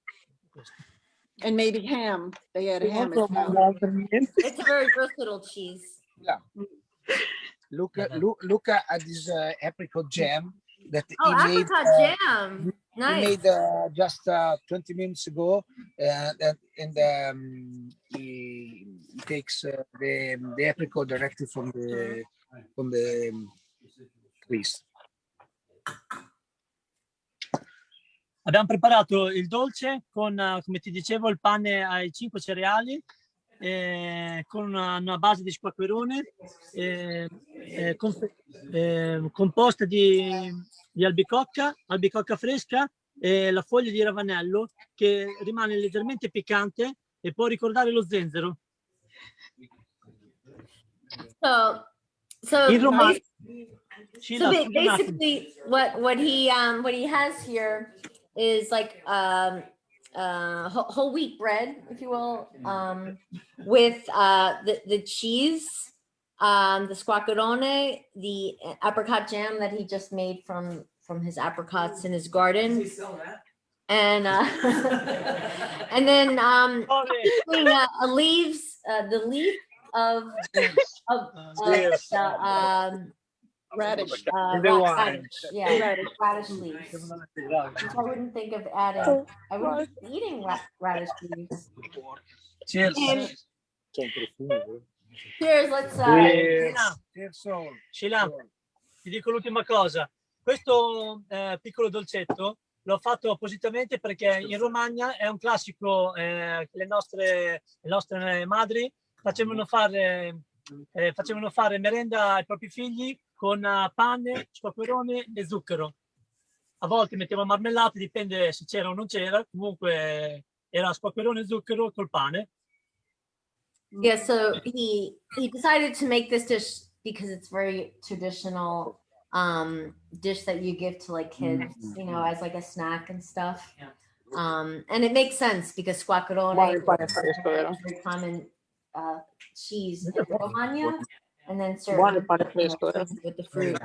And maybe ham. They add ham as well. It's a very versatile cheese. Yeah. Look at this apricot jam that Oh, he made. apricot jam. He Nice. made just 20 minutes ago, and he takes the apricot directly from the trees. Abbiamo preparato il dolce con, come ti dicevo, il pane ai 5 cereali, con una base di squacquerone, composta di albicocca fresca e la foglia di ravanello che rimane leggermente piccante e può ricordare lo zenzero. So In Romagna. basically what he has here is like whole wheat bread, if you will, with the cheese, the squacquerone, the apricot jam that he just made from his apricots in his garden, and and then the leaf of Radish. Radish leaves. Which I wouldn't think of adding. I wouldn't be eating radish leaves. Cheers. Cheers, let's Sheila, ti dico l'ultima cosa. Questo piccolo dolcetto l'ho fatto appositamente perché in Romagna è un classico, le nostre madri facevano fare merenda ai propri figli con pane, squacquerone e zucchero. A volte metteva marmellata, dipende se c'era o non c'era, comunque era squacquerone e zucchero col pane. Yeah, so he decided to make this dish because it's very traditional dish that you give to like kids, as like a snack and stuff. And it makes sense because squacquerone is a very common cheese in Romagna, and then served with the fruit.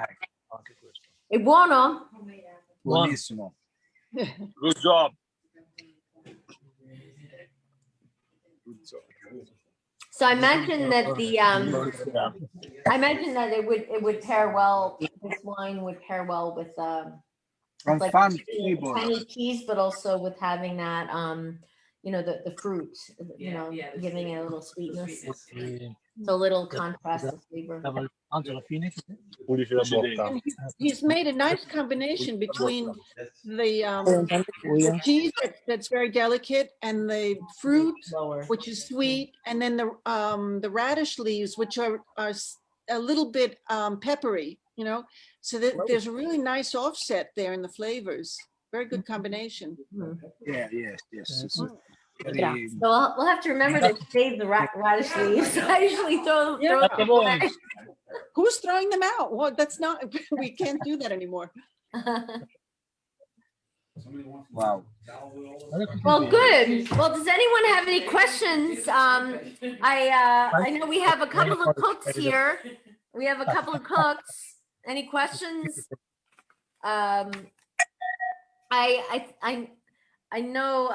È buono? Buonissimo. Good job. So I mentioned that I mentioned that it would pair well, this wine would pair well with From like farm to table. tangy cheese, but also with having that you know, the fruit, you know, giving it a little sweetness. So a little contrast of flavor. Alla fine. And he's made a nice combination between the cheese that's very delicate and the fruit, which is sweet, and then the radish leaves, which are a little bit peppery, you know, so that there's a really nice offset there in the flavors. Very good combination. Yeah, yes. It's Grazie. So we'll have to remember to save the radish leaves. I usually throw them away. Who's throwing them out? Well, that's not, we can't do that anymore. wow. Well, good. Well, does anyone have any questions? I know we have a couple of cooks here. We have a couple of cooks. Any questions? I know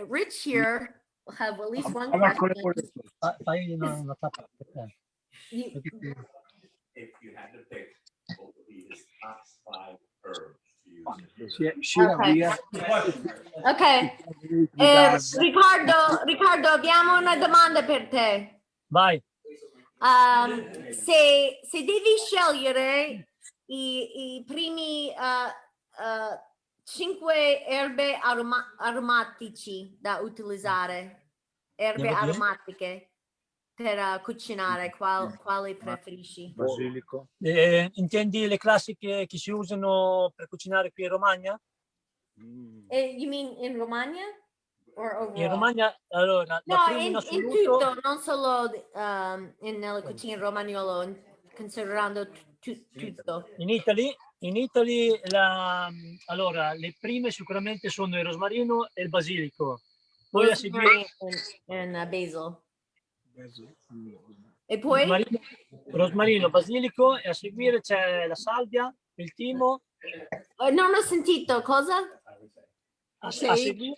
Rich here will have at least one question. Fai una tappa per te. You- If you had to pick what would be his top 5 herbs to use. Okay. Riccardo, abbiamo una domanda per te. Vai. Se devi scegliere i primi 5 erbe aromatici da utilizzare, erbe aromatiche per cucinare, quali preferisci? Basilico. Intendi le classiche che si usano per cucinare qui in Romagna? You mean in Romagna? Or overall? In Romagna, allora, la No, prima in in assoluto, tutto, non solo nella cucina romagnolo, considerando tutto. in Italy, allora, le prime sicuramente sono il rosmarino e il basilico. Poi a seguire and basil. E poi? Rosmarino, basilico, e a seguire c'è la salvia, il timo. Non ho sentito, cosa? A seguire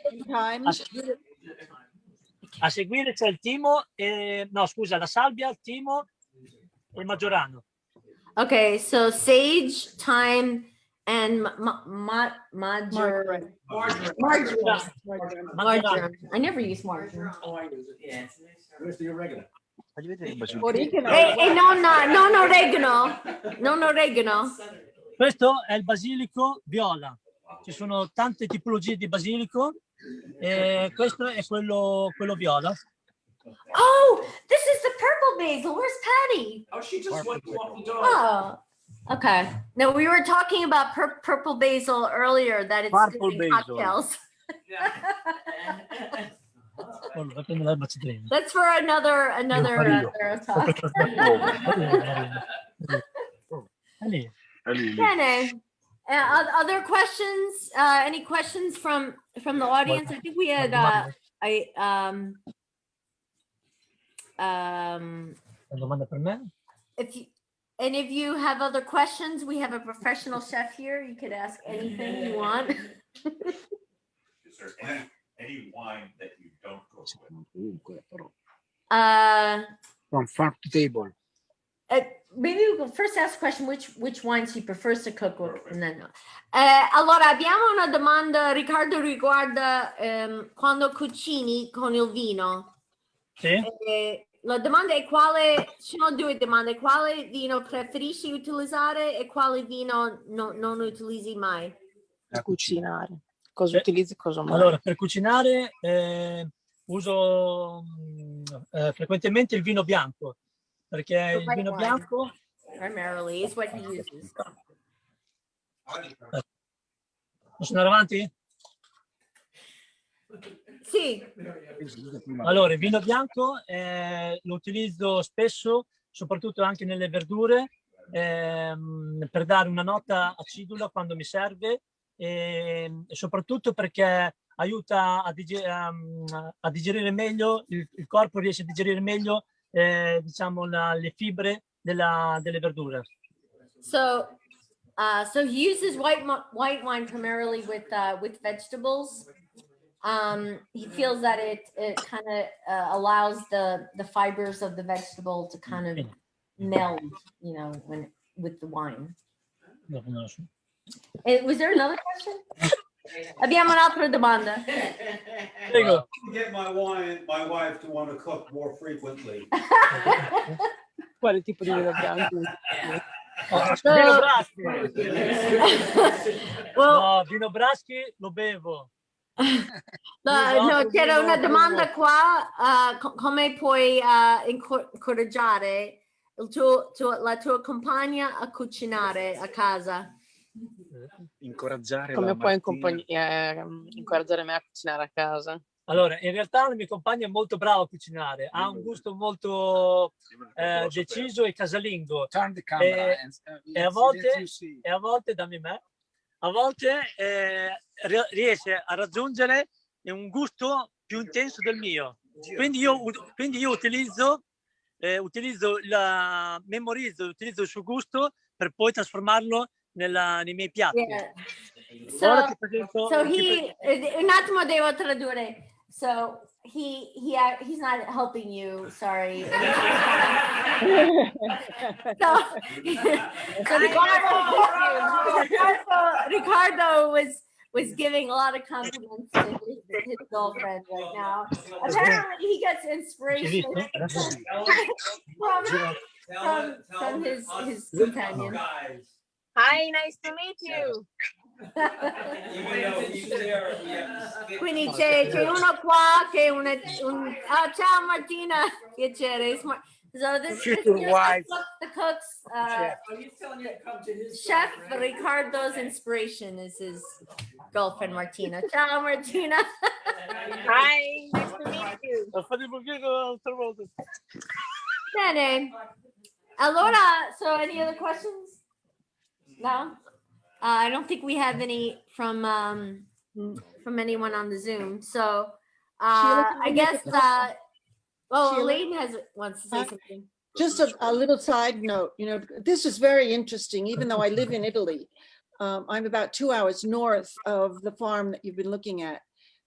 c'è il timo, no scusa, la salvia, il timo e il maggiorano. Okay, so sage, thyme, and marjoram. I never use marjoram. Where's the oregano? E non oregano. Non oregano. Questo è il basilico viola. Ci sono tante tipologie di basilico e questo è quello viola. Oh, this is the purple basil. Where's Patty? Oh, she just went to walk the dog. Oh, okay. No, we were talking about purple basil earlier, that it's Purple good in basil. cocktails. That's for another talk. Bene. Other questions? Any questions from the audience? I think we had Domanda per me? if you have other questions, we have a professional chef here. You could ask anything you want. Is there any wine that you don't cook with? From farm to table. Maybe we'll first ask the question which wines he prefers to cook with, and then allora abbiamo una domanda, Riccardo, riguarda quando cucini con il vino. Sì. La domanda è ci sono 2 domande: quale vino preferisci utilizzare e quale vino non utilizzi mai? Per cucinare. Cosa utilizzi, cosa mai? Allora, per cucinare uso frequentemente il vino bianco, perché il vino bianco primarily is what he uses. Posso andare avanti? Sì. Allora, il vino bianco lo utilizzo spesso, soprattutto anche nelle verdure, per dare una nota acidula quando mi serve, e soprattutto perché aiuta a digerire meglio, il corpo riesce a digerire meglio diciamo le fibre delle verdure. So he uses white wine primarily with vegetables. he feels that it kind of allows the fibers of the vegetable to kind of meld, you know, with the wine. Was there another question? Abbiamo un'altra domanda. Prego. Get my wife to want to cook more frequently. Quale tipo di vino bianco? Vino Braschi. Well, No, vino Braschi lo bevo. no, c'era una domanda qua, come puoi incoraggiare la tua compagna a cucinare a casa? Incoraggiare Come la puoi Martina. incoraggiare me a cucinare a casa? Allora, in realtà la mia compagna è molto brava a cucinare, ha un gusto molto deciso e casalingo. Turn the camera E a volte, dammi me, a volte riesce a raggiungere un gusto più intenso del mio. Quindi io utilizzo utilizzo il suo gusto per poi trasformarlo nei miei piatti. Yeah. Ora So, ti presento- so he, un attimo devo tradurre. So he's not helping you. Sorry. so Ricardo was giving a lot of compliments to his girlfriend right now. Apparently, he gets inspiration from his companion. Hi, nice to meet you. Quindi c'è uno qua che ciao Martina, piacere. So this is wife. the cooks. Chef Ricardo's inspiration is his girlfriend Martina. Ciao Martina. Hi, nice to meet you. Fate un pochino altra volta. Bene. Allora, so any other questions? No? I don't think we have any from anyone on the Zoom. So I guess Elaine wants to say something. Just a little side note, you know, this is very interesting, even though I live in Italy. I'm about 2 hours north of the farm that you've been looking at.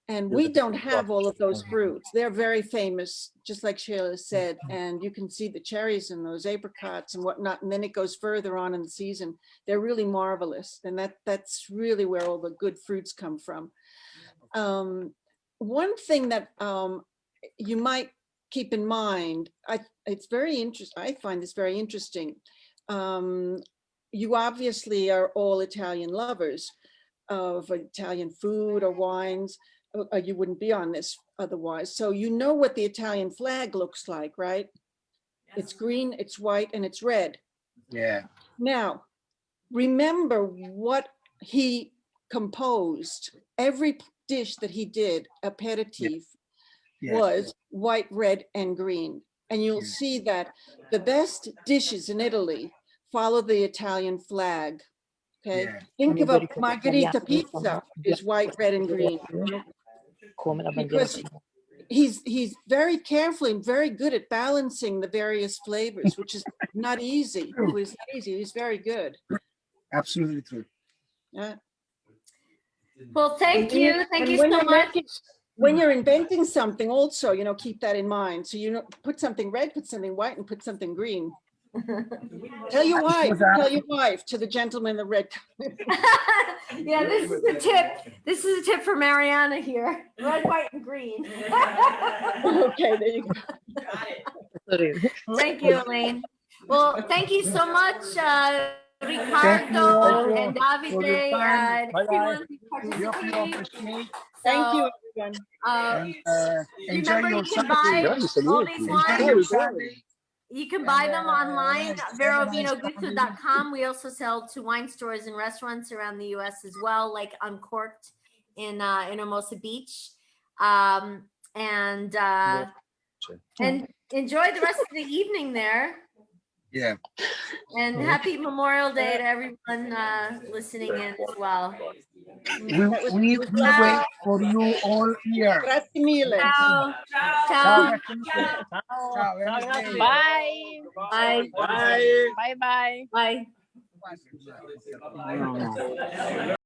And we don't have all of those fruits. They're very famous, just like Sheila said, and you can see the cherries and those apricots and whatnot. And then it goes further on in the season. They're really marvelous. And that's really where all the good fruits come from. One thing that you might keep in mind, it's very interesting. I find this very interesting. You obviously are all Italian lovers of Italian food or wines. You wouldn't be on this otherwise. So you know what the Italian flag looks like, right? It's green, it's white, and it's red. Yeah. Now, remember what he composed. Every dish that he did, aperitif, was white, red, and green. And you'll see that the best dishes in Italy follow the Italian flag. Okay, think of a margherita pizza is white, red, and green. Because he's very careful and very good at balancing the various flavors, which is not easy. It was easy. He's very good. Absolutely true. Yeah. Well, thank you. Thank you so much. When you're inventing something also, you know, keep that in mind. So, you know, put something red, put something white, and put something green. Tell your wife to the gentleman in the red. Yeah, this is a tip. This is a tip for Mariana here. Red, white, and green. Okay, there you go. Got it. Thank you, Elaine. Well, thank you so much, Ricardo and Davide and everyone who participated. Thank you, everyone. Enjoy remember, your you can buy all these wines. You can buy them online, verovinogusto.com. We also sell to wine stores and restaurants around the U.S. as well, like Uncorked in Hermosa Beach. And enjoy the rest of the evening there. Yeah. And happy Memorial Day to everyone listening in as well. We wait for you all here. Grazie mille. Ciao. Ciao. Ciao. Ciao. Bye. Bye. Bye. Bye bye. Bye. Bye.